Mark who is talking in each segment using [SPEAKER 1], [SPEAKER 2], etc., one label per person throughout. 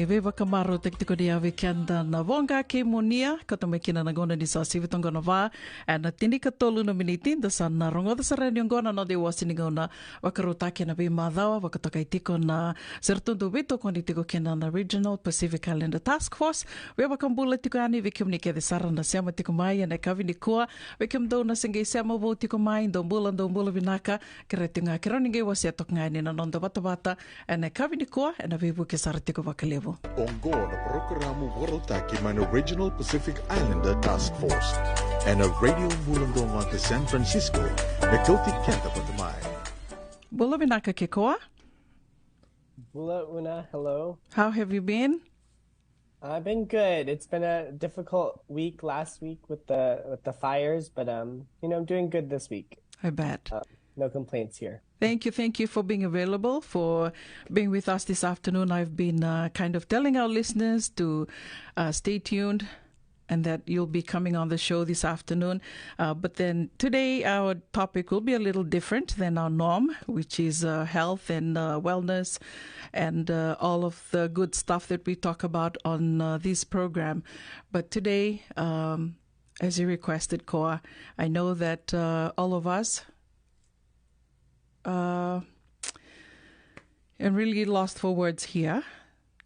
[SPEAKER 1] e vewa kamaro te tiko dia weekenda na vonga ke monia kato me kina na gona ni sa sivitonga na va and tini ka tolu na miniti da sa na rongo da sa radio ngona no de wasini ngona wakaruta ke na be madawa wakatoka i tiko na sertundu vito koni tiko kena na Regional Pacific Islander Task Force wewa kambula tiko ani vikim ni ke de sarana siama tiko mai ane kavini kua vikim do na singe siama vo tiko mai ndombula vinaka keretinga keroninge wasia tok ngai ni na nondo bata ane kavini kua ane vivu ke saratiko wakalevo.
[SPEAKER 2] Ongo na programo Warotaki mana Regional Pacific Islander Task Force and a radio mulundonga to San Francisco na Kilti Kenta Patamai.
[SPEAKER 1] Bula vinaka Kekoa.
[SPEAKER 3] Bula Una, hello.
[SPEAKER 1] How have you been?
[SPEAKER 3] I've been good. It's been a difficult week last week with the fires, but I'm doing good this week.
[SPEAKER 1] I bet.
[SPEAKER 3] No complaints here.
[SPEAKER 1] Thank you for being available, for being with us this afternoon. I've been kind of telling our listeners to stay tuned and that you'll be coming on the show this afternoon. But then today our topic will be a little different than our norm, which is health and wellness and all of the good stuff that we talk about on this program. But today, as you requested, Koa, I know that all of us I'm really lost for words here,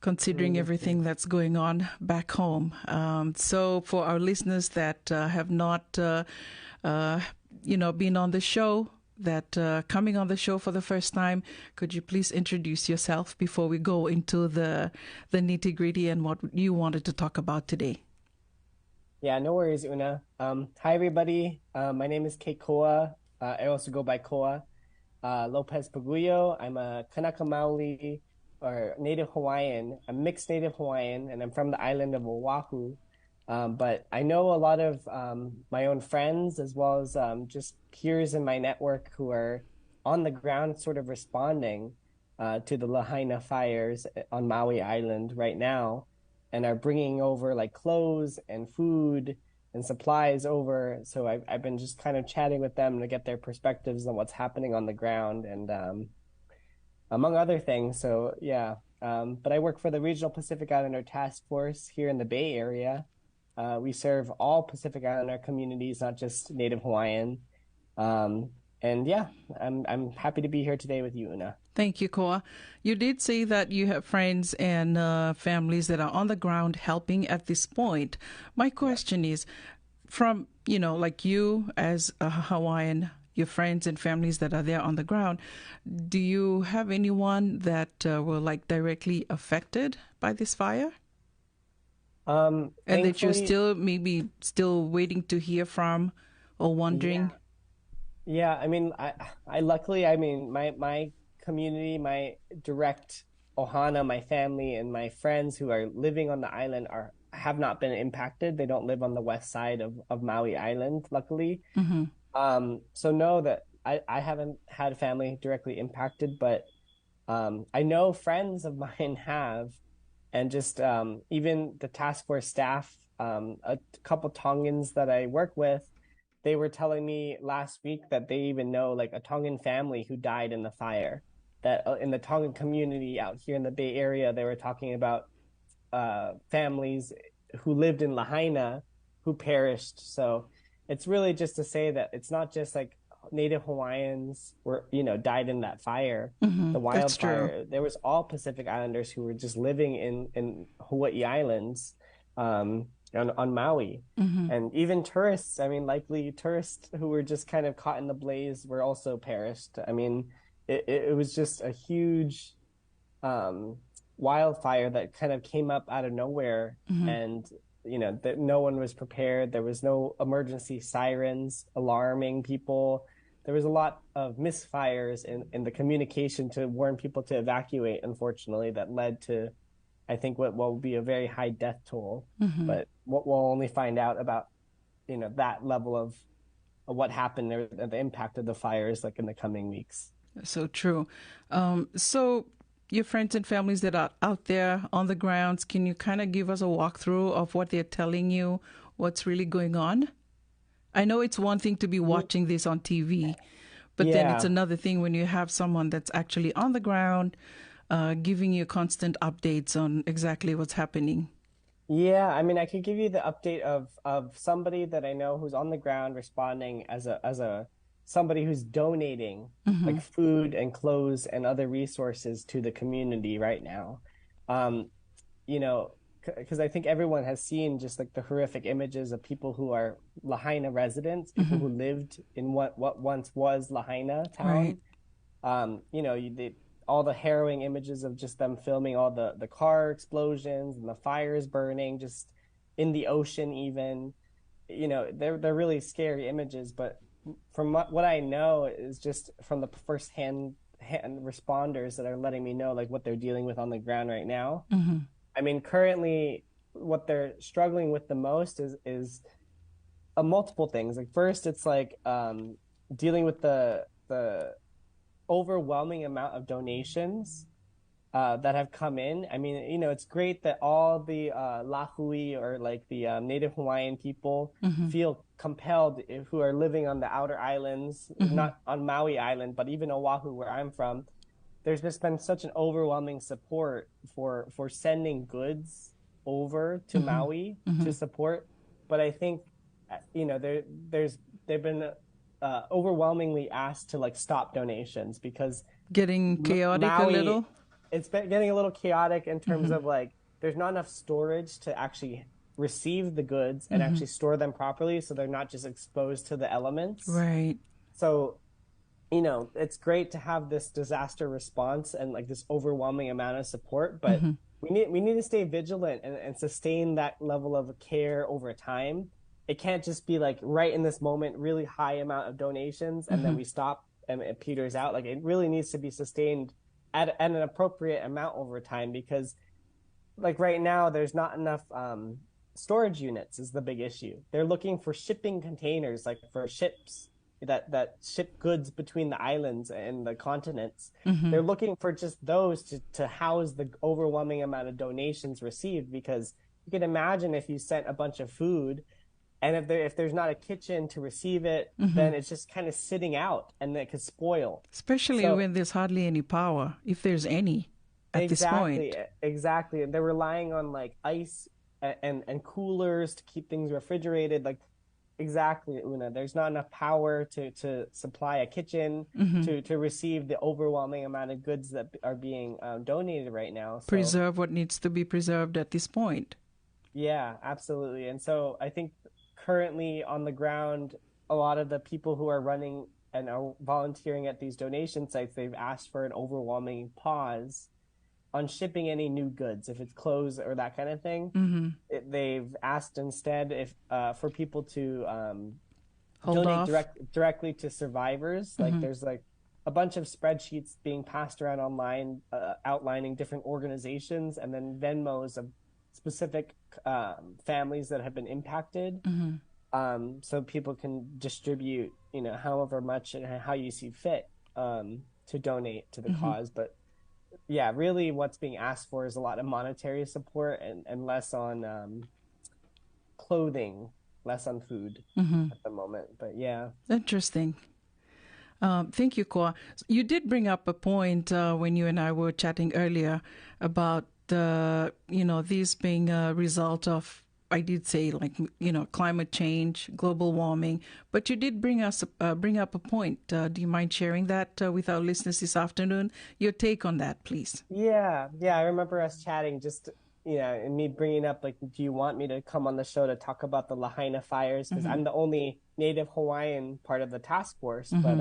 [SPEAKER 1] considering everything that's going on back home. So for our listeners that have not, been on the show, that coming on the show for the first time, could you please introduce yourself before we go into the nitty-gritty and what you wanted to talk about today?
[SPEAKER 3] Yeah, no worries, Una. Hi, everybody. My name is Kekoa. I also go by Koa. Lopez Paguyo. I'm a Kanaka Maoli or Native Hawaiian. I'm mixed Native Hawaiian, and I'm from the island of Oahu. But I know a lot of my own friends as well as just peers in my network who are on the ground sort of responding to the Lahaina fires on Maui Island right now and are bringing over like clothes and food and supplies over. So I've been just kind of chatting with them to get their perspectives on what's happening on the ground and among other things. So yeah, but I work for the Regional Pacific Islander Task Force here in the Bay Area. We serve all Pacific Islander communities, not just Native Hawaiian. And yeah, I'm happy to be here today with you, Una.
[SPEAKER 1] Thank you, Koa. You did say that you have friends and families that are on the ground helping at this point. My question is, from, like you as a Hawaiian, your friends and families that are there on the ground, do you have anyone that were like directly affected by this fire? And that you're still waiting to hear from or wondering?
[SPEAKER 3] Yeah, I mean, I luckily, I mean, my community, my direct ohana, my family and my friends who are living on the island have not been impacted. They don't live on the west side of Maui Island, luckily. Mm-hmm. So know that I haven't had family directly impacted, but I know friends of mine have, and just even the task force staff, a couple Tongans that I work with, they were telling me last week that they even know like a Tongan family who died in the fire. That in the Tongan community out here in the Bay Area, they were talking about families who lived in Lahaina who perished. So it's really just to say that it's not just like Native Hawaiians were, died in that fire, the wildfire. There was all Pacific Islanders who were just living in Hawaii Islands on Maui. And even tourists, I mean, likely tourists who were just kind of caught in the blaze were also perished. I mean, it was just a huge wildfire that kind of came up out of nowhere. And, that no one was prepared. There was no emergency sirens alarming people. There was a lot of misfires in the communication to warn people to evacuate, unfortunately, that led to, I think, what will be a very high death toll. But what we'll only find out about, that level of what happened there, the impact of the fires, like in the coming weeks.
[SPEAKER 1] So true. So your friends and families that are out there on the grounds, can you kind of give us a walkthrough of what they're telling you, what's really going on? I know it's one thing to be watching this on TV, but then it's another thing when you have someone that's actually on the ground, giving you constant updates on exactly what's happening.
[SPEAKER 3] Yeah, I mean, I could give you the update of somebody that I know who's on the ground responding as a somebody who's donating like food and clothes and other resources to the community right now. Um, you know, because I think everyone has seen just like the horrific images of people who are Lahaina residents, people who lived in what once was Lahaina
[SPEAKER 1] Right.
[SPEAKER 3] town. All the harrowing images of just them filming all the car explosions and the fires burning just in the ocean even. They're really scary images, but from what I know is just from the hand responders that are letting me know like what they're dealing with on the ground right now. I mean, currently what they're struggling with the most is multiple things. Like first, it's like dealing with the overwhelming amount of donations that have come in. I mean, it's great that all the Lahui or like the Native Hawaiian people feel compelled who are living on the outer islands, not on Maui Island, but even Oahu, where I'm from. There's just been such an overwhelming support for sending goods over to Maui to support. But I think, they've been overwhelmingly asked to like stop donations because
[SPEAKER 1] Getting chaotic a
[SPEAKER 3] Maui,
[SPEAKER 1] little.
[SPEAKER 3] it's been getting a little chaotic in terms of like there's not enough storage to actually receive the goods and actually store them properly so they're not just exposed to the elements.
[SPEAKER 1] Right.
[SPEAKER 3] So, it's great to have this disaster response and like this overwhelming amount of support, but we need to stay vigilant and sustain that level of care over time. It can't just be like right in this moment, really high amount of donations, and then we stop and it peters out. Like it really needs to be sustained at an appropriate amount over time because like right now there's not enough storage units is the big issue. They're looking for shipping containers, like for ships that ship goods between the islands and the continents. They're looking for just those to house the overwhelming amount of donations received because you can imagine if you sent a bunch of food and if there's not a kitchen to receive it, then it's just kind of sitting out and it could spoil.
[SPEAKER 1] Especially when there's hardly any power, if there's any at this point.
[SPEAKER 3] Exactly. And they're relying on like ice and coolers to keep things refrigerated. Like exactly, Una. There's not enough power to supply a kitchen to receive the overwhelming amount of goods that are being donated right now. So,
[SPEAKER 1] Preserve what needs to be preserved at this point.
[SPEAKER 3] yeah, absolutely. And so I think currently on the ground, a lot of the people who are running and are volunteering at these donation sites, they've asked for an overwhelming pause on shipping any new goods, if it's clothes or that kind of thing. They've asked instead if for people to donate directly to survivors. Like there's like a bunch of spreadsheets being passed around online outlining different organizations and then Venmos of specific families that have been impacted. So people can distribute, however much and how you see fit to donate to the cause. But yeah, really what's being asked for is a lot of monetary support and less on clothing, less on food at the moment. But yeah.
[SPEAKER 1] Interesting. Thank you, Koa. You did bring up a point when you and I were chatting earlier about these being a result of, I did say, like, climate change, global warming, but you did bring up a point. Do you mind sharing that with our listeners this afternoon? Your take on that, please.
[SPEAKER 3] Yeah. I remember us chatting just, and me bringing up, like, do you want me to come on the show to talk about the Lahaina fires? Because I'm the only Native Hawaiian part of the task force. But,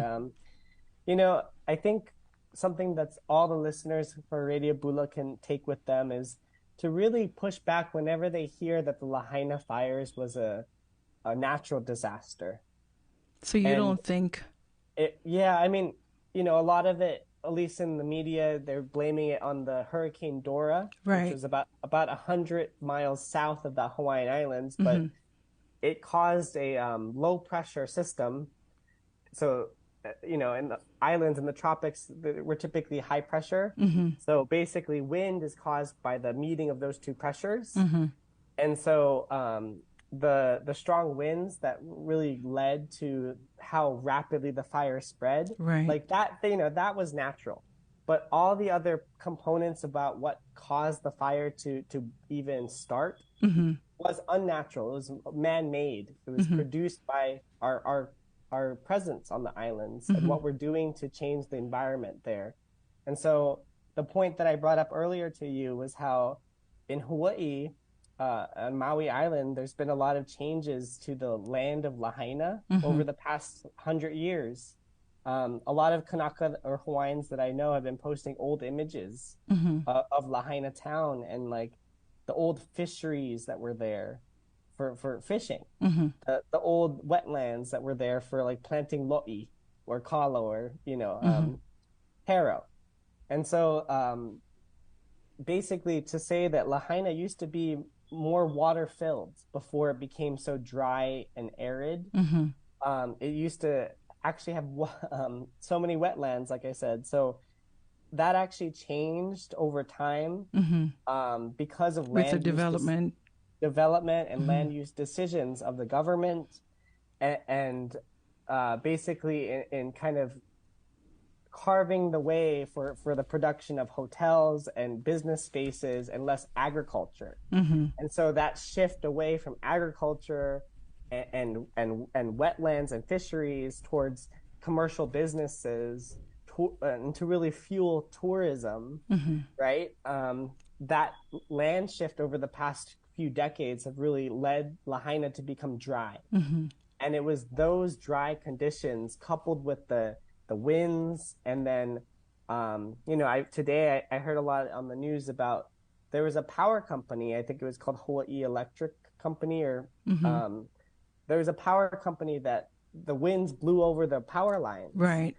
[SPEAKER 3] I think something that's all the listeners for Radio Bula can take with them is to really push back whenever they hear that the Lahaina fires was a natural disaster.
[SPEAKER 1] So you don't think?
[SPEAKER 3] I mean, a lot of it, at least in the media, they're blaming it on the Hurricane Dora, which was about 100 miles south of the Hawaiian Islands, but it caused a low pressure system. So, in the islands in the tropics, we're typically high pressure. So basically wind is caused by the meeting of those two pressures. And so the strong winds that really led to how rapidly the fire spread, like that, that was natural. but all the other components about what caused the fire to even start was unnatural. It was man-made. It was produced by our presence on the islands and what we're doing to change the environment there. And so the point that I brought up earlier to you was how in Hawaii, on Maui Island, there's been a lot of changes to the land of Lahaina over the past 100 years. A lot of Kanaka or Hawaiians that I know have been posting old images of Lahaina town and like the old fisheries that were there for fishing, the old wetlands that were there for like planting lo'i or kalo or, taro. And so basically to say that Lahaina used to be more water filled before it became so dry and arid. It used to actually have so many wetlands, like I said. So that actually changed over time because of
[SPEAKER 1] with the development
[SPEAKER 3] and land use decisions of the government and basically in kind of carving the way for the production of hotels and business spaces and less agriculture. And so that shift away from agriculture and wetlands and fisheries towards commercial businesses and to really fuel tourism, right? That land shift over the past few decades have really led Lahaina to become dry. And it was those dry conditions coupled with the winds and then, today I heard a lot on the news about there was a power company, I think it was called Hawaii Electric Company or there was a power company that the winds blew over the power lines.
[SPEAKER 1] Right.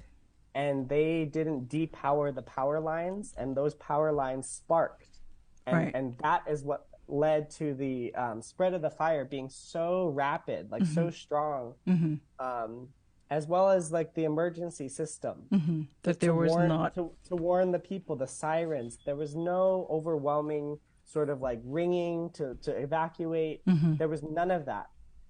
[SPEAKER 3] And they didn't depower the power lines, and those power lines sparked. And that is what led to the spread of the fire being so rapid, like so strong, as well as like the emergency system.
[SPEAKER 1] That there was not.
[SPEAKER 3] To warn the people, the sirens. There was no overwhelming sort of like ringing to evacuate. There was none of that.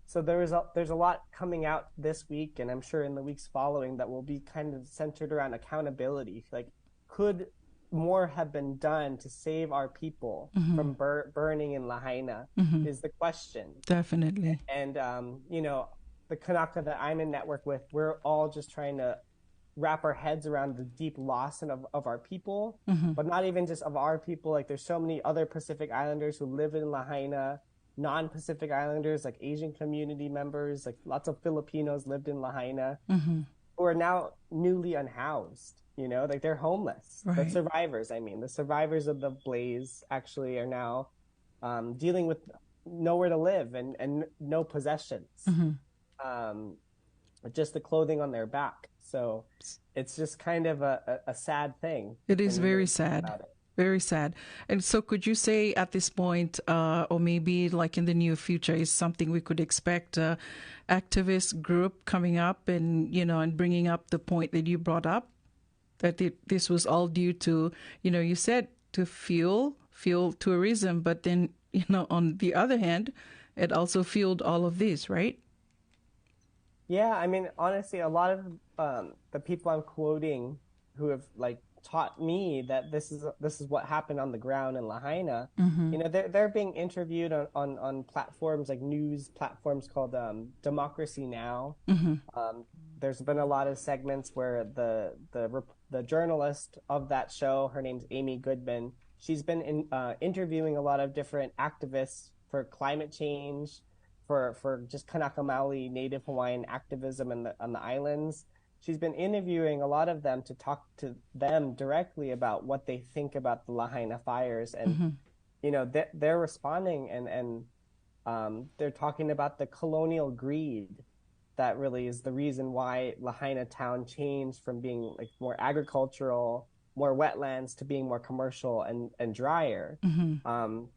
[SPEAKER 3] So there's a lot coming out this week, and I'm sure in the weeks following that will be kind of centered around accountability. Like, could more have been done to save our people from burning in Lahaina is the question.
[SPEAKER 1] Definitely.
[SPEAKER 3] And, the Kanaka that I'm in network with, we're all just trying to wrap our heads around the deep loss of our people, but not even just of our people. Like, there's so many other Pacific Islanders who live in Lahaina, non-Pacific Islanders, like Asian community members, like lots of Filipinos lived in Lahaina, who are now newly unhoused, like they're homeless.
[SPEAKER 1] Right.
[SPEAKER 3] The survivors of the blaze actually are now dealing with nowhere to live and no possessions, just the clothing on their back. So it's just kind of a sad thing.
[SPEAKER 1] It is very sad. Very sad. And so could you say at this point, or maybe like in the near future, is something we could expect activist group coming up and, and bringing up the point that you brought up, that this was all due to, you said to fuel tourism, but then, on the other hand, it also fueled all of this, right?
[SPEAKER 3] Yeah, I mean, honestly, a lot of the people I'm quoting who have like taught me that this is what happened on the ground in Lahaina. They're being interviewed on platforms like news platforms called Democracy Now. There's been a lot of segments where the journalist of that show, her name's Amy Goodman, she's been interviewing a lot of different activists for climate change, for just Kanaka Maoli Native Hawaiian activism on the islands. She's been interviewing a lot of them to talk to them directly about what they think about the Lahaina fires. And, they're responding and they're talking about the colonial greed that really is the reason why Lahaina town changed from being like more agricultural, more wetlands to being more commercial and drier.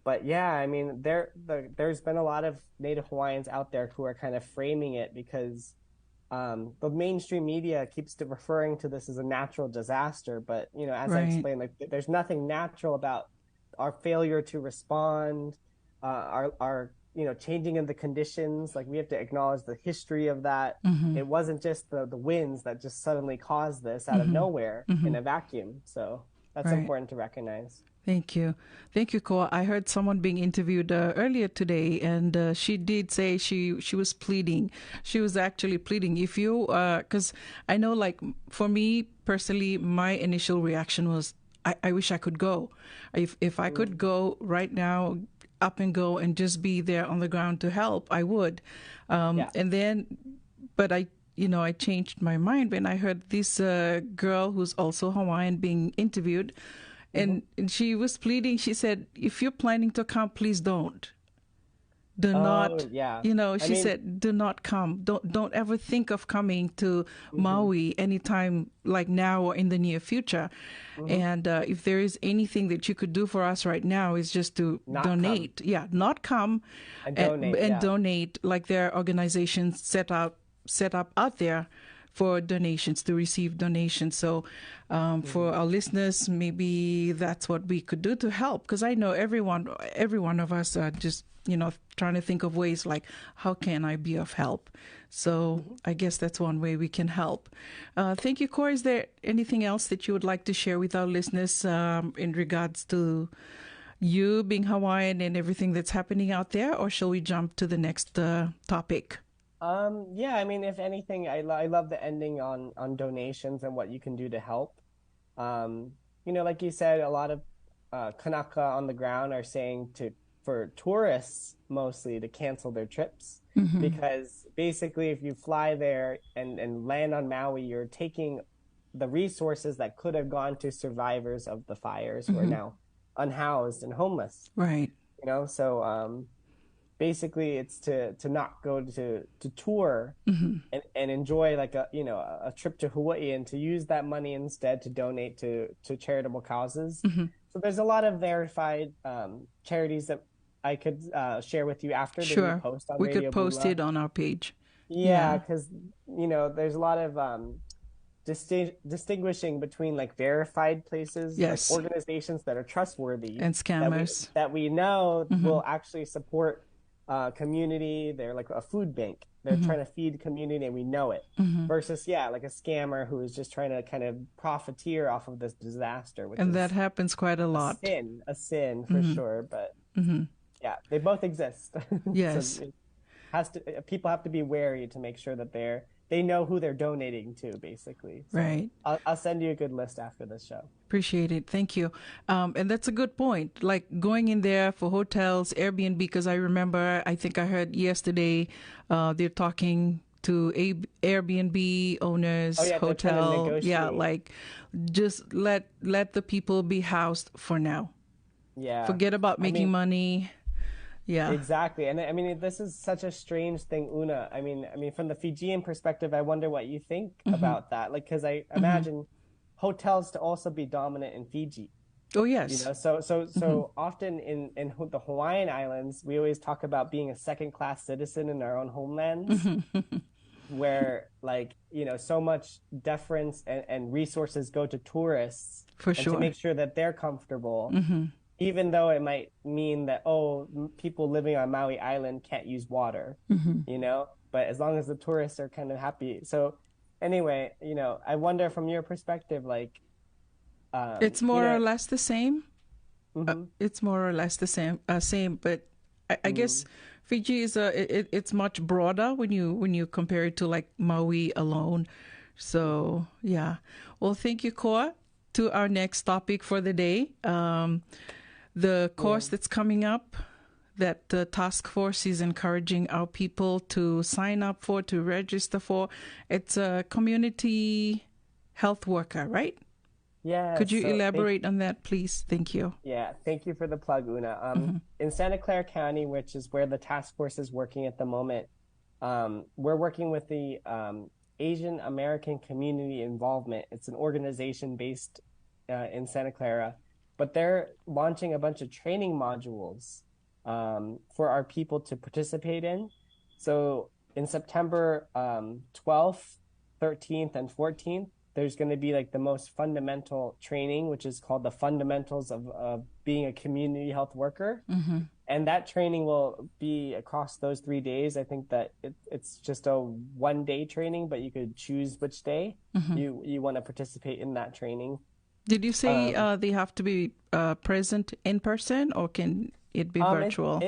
[SPEAKER 3] But yeah, I mean, there's been a lot of Native Hawaiians out there who are kind of framing it because the mainstream media keeps referring to this as a natural disaster, but as I explained, like there's nothing natural about our failure to respond, are changing of the conditions. Like we have to acknowledge the history of that.
[SPEAKER 1] Mm-hmm.
[SPEAKER 3] It wasn't just the winds that just suddenly caused this out of
[SPEAKER 1] Mm-hmm.
[SPEAKER 3] nowhere
[SPEAKER 1] Mm-hmm.
[SPEAKER 3] in a vacuum. So that's
[SPEAKER 1] Right.
[SPEAKER 3] important to recognize.
[SPEAKER 1] Thank you. Thank you, Koa. I heard someone being interviewed earlier today, and she did say she was pleading. She was actually pleading. If you, because I know, like, for me personally, my initial reaction was, I wish I could go. If I could go right now, up and go and just be there on the ground to help, I would.
[SPEAKER 3] Yeah.
[SPEAKER 1] And then, but I changed my mind when I heard this girl who's also Hawaiian being interviewed. And she was pleading. She said, if you're planning to come, please don't. Do
[SPEAKER 3] Oh,
[SPEAKER 1] not,
[SPEAKER 3] yeah. I
[SPEAKER 1] she
[SPEAKER 3] mean,
[SPEAKER 1] said, do not come. Don't ever think of coming to
[SPEAKER 3] hmm
[SPEAKER 1] Maui anytime like now or in the near future.
[SPEAKER 3] hmm
[SPEAKER 1] And if there is anything that you could do for us right now is just to
[SPEAKER 3] not come
[SPEAKER 1] donate. Yeah, not come
[SPEAKER 3] and donate.
[SPEAKER 1] and
[SPEAKER 3] Yeah.
[SPEAKER 1] donate, like there are organizations set up out there for donations, to receive donations. So for our listeners, maybe that's what we could do to help, because I know every one of us are just trying to think of ways like, how can I be of help? So I guess that's one way we can help. Thank you, Cora. Is there anything else that you would like to share with our listeners in regards to you being Hawaiian and everything that's happening out there, or shall we jump to the next topic?
[SPEAKER 3] Yeah, I mean, if anything, I love the ending on donations and what you can do to help. Like you said, a lot of Kanaka on the ground are saying for tourists mostly to cancel their trips
[SPEAKER 1] Mm-hmm.
[SPEAKER 3] because basically, if you fly there and land on Maui, you're taking the resources that could have gone to survivors of the fires who are
[SPEAKER 1] Mm-hmm.
[SPEAKER 3] now unhoused and homeless.
[SPEAKER 1] Right.
[SPEAKER 3] So basically it's to not go to tour
[SPEAKER 1] Mm-hmm.
[SPEAKER 3] and enjoy like a trip to Hawaii, and to use that money instead to donate to charitable causes.
[SPEAKER 1] Mm-hmm.
[SPEAKER 3] So there's a lot of verified charities that I could share with you after that we
[SPEAKER 1] Sure.
[SPEAKER 3] post on
[SPEAKER 1] We could
[SPEAKER 3] Radio
[SPEAKER 1] post
[SPEAKER 3] Bula.
[SPEAKER 1] it on our page.
[SPEAKER 3] Yeah,
[SPEAKER 1] Yeah.
[SPEAKER 3] because there's a lot of distinguishing between like verified places, like
[SPEAKER 1] Yes.
[SPEAKER 3] organizations that are trustworthy,
[SPEAKER 1] And
[SPEAKER 3] that we
[SPEAKER 1] scammers.
[SPEAKER 3] that we know
[SPEAKER 1] Mm-hmm.
[SPEAKER 3] will actually support community. They're like a food bank. They're
[SPEAKER 1] Mm-hmm.
[SPEAKER 3] trying to feed community, and we know it.
[SPEAKER 1] Mm-hmm.
[SPEAKER 3] Versus, yeah, like a scammer who is just trying to kind of profiteer off of this disaster, which
[SPEAKER 1] And that
[SPEAKER 3] is
[SPEAKER 1] happens quite a lot.
[SPEAKER 3] a sin for
[SPEAKER 1] Mm-hmm.
[SPEAKER 3] sure. But
[SPEAKER 1] Mm-hmm.
[SPEAKER 3] yeah, they both exist. So
[SPEAKER 1] Yes.
[SPEAKER 3] people have to be wary to make sure that they know who they're donating to, basically. So
[SPEAKER 1] Right.
[SPEAKER 3] I'll send you a good list after this show.
[SPEAKER 1] Appreciate it. Thank you. And that's a good point. Like going in there for hotels, Airbnb, because I think I heard yesterday they're talking to Airbnb owners,
[SPEAKER 3] Oh yeah, they're trying to
[SPEAKER 1] hotel. Yeah,
[SPEAKER 3] negotiate.
[SPEAKER 1] like just let the people be housed for now.
[SPEAKER 3] Yeah,
[SPEAKER 1] Forget about
[SPEAKER 3] I
[SPEAKER 1] making
[SPEAKER 3] mean,
[SPEAKER 1] money. Yeah.
[SPEAKER 3] exactly. And I mean, this is such a strange thing, Una. I mean, from the Fijian perspective, I wonder what you think
[SPEAKER 1] Mm-hmm.
[SPEAKER 3] about that. Like, because I
[SPEAKER 1] Mm-hmm.
[SPEAKER 3] imagine hotels to also be dominant in Fiji.
[SPEAKER 1] Oh, yes. Mm-hmm.
[SPEAKER 3] So often in the Hawaiian Islands, we always talk about being a second-class citizen in our own homelands,
[SPEAKER 1] Mm-hmm.
[SPEAKER 3] where like, so much deference and resources go to tourists
[SPEAKER 1] For
[SPEAKER 3] and to
[SPEAKER 1] sure.
[SPEAKER 3] make sure that they're comfortable,
[SPEAKER 1] Mm-hmm.
[SPEAKER 3] even though it might mean that, people living on Maui Island can't use water,
[SPEAKER 1] Mm-hmm.
[SPEAKER 3] but as long as the tourists are kind of happy. So anyway, I wonder from your perspective, like,
[SPEAKER 1] It's
[SPEAKER 3] you
[SPEAKER 1] more or
[SPEAKER 3] know,
[SPEAKER 1] less the same.
[SPEAKER 3] mhm,
[SPEAKER 1] It's more or less the same, but I guess Fiji is it's much broader when you compare it to like Maui alone. So yeah, well, thank you, Koa. To our next topic for the day, the
[SPEAKER 3] yeah,
[SPEAKER 1] course that's coming up that the task force is encouraging our people to sign up for, to register for. It's a community health worker, right?
[SPEAKER 3] yeah.
[SPEAKER 1] Could you
[SPEAKER 3] So
[SPEAKER 1] elaborate on that, please? Thank you.
[SPEAKER 3] thank you for the plug, Una.
[SPEAKER 1] Mm-hmm.
[SPEAKER 3] In Santa Clara County, which is where the task force is working at the moment, we're working with the Asian American Community Involvement. It's an organization based in Santa Clara, but they're launching a bunch of training modules for our people to participate in. So in September 12th, 13th, and 14th, there's going to be like the most fundamental training, which is called the fundamentals of being a community health worker.
[SPEAKER 1] Mm-hmm.
[SPEAKER 3] And that training will be across those 3 days. I think that it's just a 1 day training, but you could choose which day you want to participate in that training.
[SPEAKER 1] Did you say
[SPEAKER 3] Um,
[SPEAKER 1] they have to be present in person, or can it be virtual?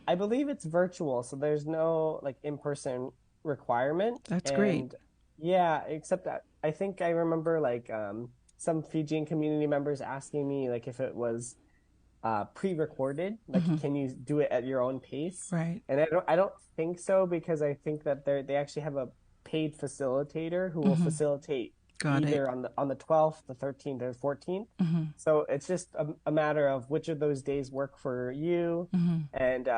[SPEAKER 3] I believe it's virtual, so there's no like in-person requirement.
[SPEAKER 1] That's great.
[SPEAKER 3] And yeah, except that I think I remember like some Fijian community members asking me like if it was pre-recorded, like can you do it at your own pace?
[SPEAKER 1] Right.
[SPEAKER 3] And I don't think so because I think that they actually have a paid facilitator who will facilitate
[SPEAKER 1] Got it.
[SPEAKER 3] either on the 12th, the 13th, or 14th. So it's just a matter of which of those days work for you. And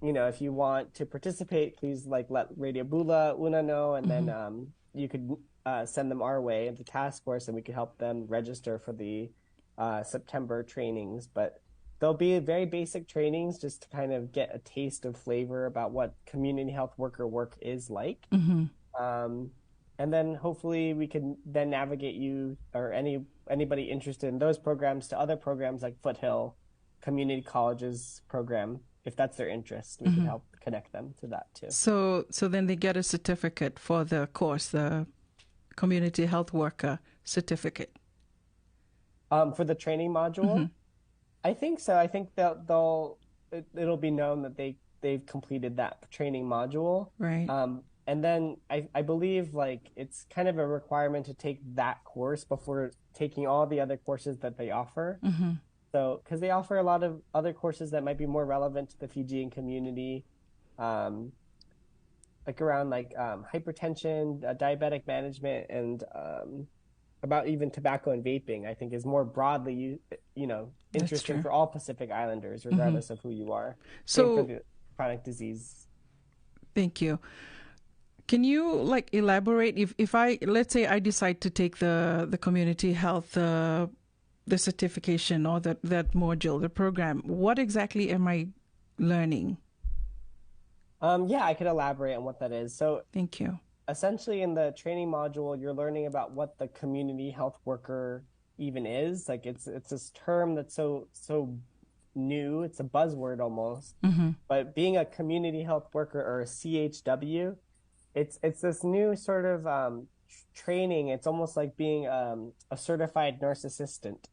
[SPEAKER 3] if you want to participate, please like let Radio Bula Una know, and then you could send them our way at the task force, and we could help them register for the September trainings. But there'll be very basic trainings just to kind of get a taste of flavor about what community health worker work is like. And then hopefully we can then navigate you or anybody interested in those programs to other programs like Foothill Community College's program. If that's their interest, we can help connect them to that too.
[SPEAKER 1] So then they get a certificate for the course, the community health worker certificate.
[SPEAKER 3] For the training module, I think so. I think that it'll be known that they've completed that training module.
[SPEAKER 1] Right.
[SPEAKER 3] And then I believe like it's kind of a requirement to take that course before taking all the other courses that they offer. So, because they offer a lot of other courses that might be more relevant to the Fijian community, like around like hypertension, diabetic management, and about even tobacco and vaping. I think is more broadly, interesting for all Pacific Islanders, regardless of who you are. Same for the chronic disease.
[SPEAKER 1] Thank you. Can you like elaborate if I let's say I decide to take the community health the certification or that module, the program, what exactly am I learning?
[SPEAKER 3] Yeah, I could elaborate on what that is. So
[SPEAKER 1] thank you.
[SPEAKER 3] Essentially in the training module, you're learning about what the community health worker even is. Like it's this term that's so new. It's a buzzword almost. But being a community health worker or a CHW, it's this new sort of training. It's almost like being a certified nurse assistant,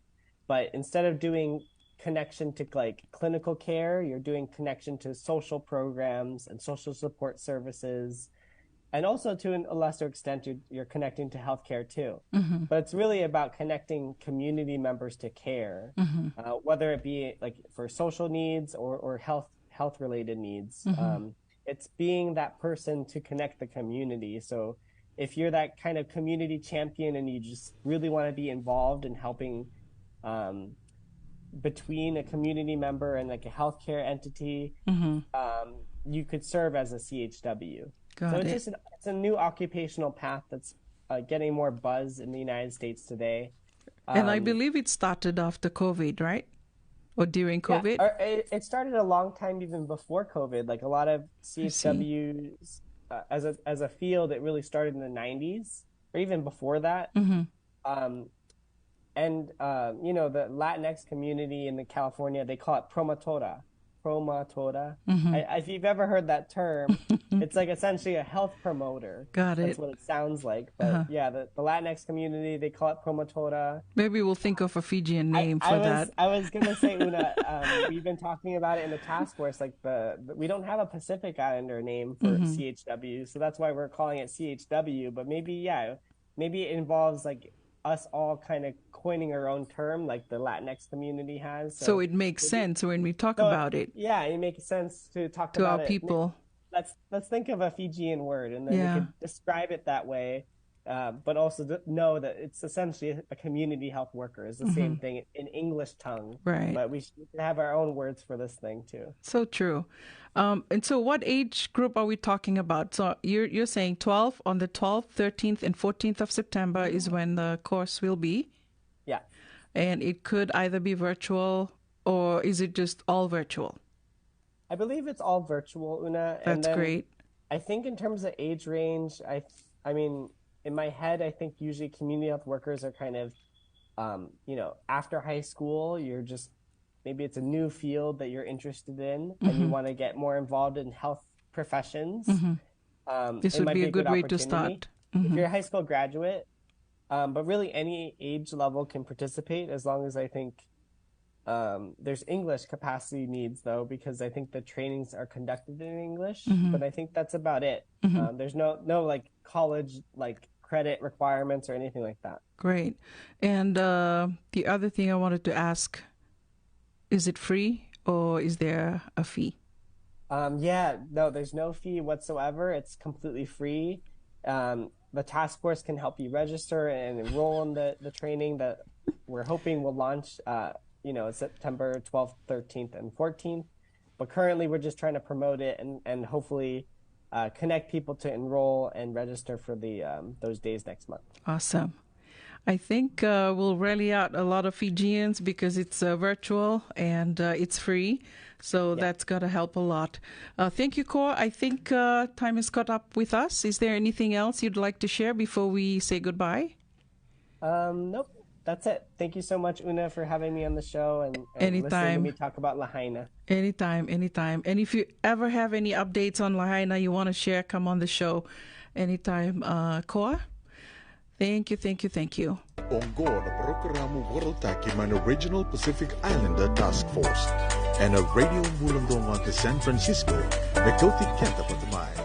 [SPEAKER 3] but instead of doing connection to like clinical care, you're doing connection to social programs and social support services, and also to a lesser extent you're connecting to healthcare too. But it's really about connecting community members to care, whether it be like for social needs or health related needs. It's being that person to connect the community. So if you're that kind of community champion and you just really want to be involved in helping between a community member and like a healthcare entity, you could serve as a CHW. It's a new occupational path that's getting more buzz in the United States today.
[SPEAKER 1] And I believe it started after COVID, right? Or during COVID?
[SPEAKER 3] Yeah, it started a long time even before COVID. Like a lot of CHWs as a field, it really started in the 90s or even before that. And the Latinx community in California, they call it promotora. If you've ever heard that term, it's like essentially a health promoter.
[SPEAKER 1] Got it.
[SPEAKER 3] That's what it sounds like. But yeah, the Latinx community, they call it promotora.
[SPEAKER 1] Maybe we'll think of a Fijian name for that.
[SPEAKER 3] I was going to say, Una, we've been talking about it in the task force. Like we don't have a Pacific Islander name for CHW, so that's why we're calling it CHW. But maybe it involves like us all kind of coining our own term like the Latinx community has.
[SPEAKER 1] So it makes sense when we talk about it.
[SPEAKER 3] Yeah, it makes sense to talk
[SPEAKER 1] to
[SPEAKER 3] about
[SPEAKER 1] our people.
[SPEAKER 3] Let's think of a Fijian word and then we can describe it that way. But also know that it's essentially a community health worker is the same thing in English tongue.
[SPEAKER 1] Right.
[SPEAKER 3] But we should have our own words for this thing too.
[SPEAKER 1] So true. And so what age group are we talking about? So you're saying on the 12th, 13th, and 14th of September is when the course will be?
[SPEAKER 3] Yeah.
[SPEAKER 1] And it could either be virtual or is it just all virtual?
[SPEAKER 3] I believe it's all virtual, Una.
[SPEAKER 1] That's great.
[SPEAKER 3] I think in terms of age range, I mean, in my head, I think usually community health workers are kind of, after high school, you're just maybe it's a new field that you're interested in and you want to get more involved in health professions,
[SPEAKER 1] This
[SPEAKER 3] it
[SPEAKER 1] would
[SPEAKER 3] might
[SPEAKER 1] be
[SPEAKER 3] be
[SPEAKER 1] a good way to
[SPEAKER 3] opportunity.
[SPEAKER 1] start.
[SPEAKER 3] If you're a high school graduate, but really any age level can participate as long as I think there's English capacity needs though, because I think the trainings are conducted in English, but I think that's about it. There's no like college like credit requirements or anything like that.
[SPEAKER 1] Great. And the other thing I wanted to ask, is it free or is there a fee?
[SPEAKER 3] Yeah, no, there's no fee whatsoever. It's completely free. The task force can help you register and enroll in the training that we're hoping will launch, September 12th, 13th, and 14th. But currently, we're just trying to promote it and hopefully connect people to enroll and register for those days next month.
[SPEAKER 1] Awesome. I think we'll rally out a lot of Fijians because it's virtual and it's free. So that's got to help a lot. Thank you, Kekoa. I think time is caught up with us. Is there anything else you'd like to share before we say goodbye?
[SPEAKER 3] Nope. That's it. Thank you so much, Una, for having me on the show and listening to me talk about Lahaina. Anytime.
[SPEAKER 1] And if you ever have any updates on Lahaina you want to share, come on the show anytime. Kekoa? Thank you.
[SPEAKER 2] Ongo na programo Warotaki man Regional Pacific Islander Task Force and a radio mulundong to San Francisco, Mekoti Kenta Patamai.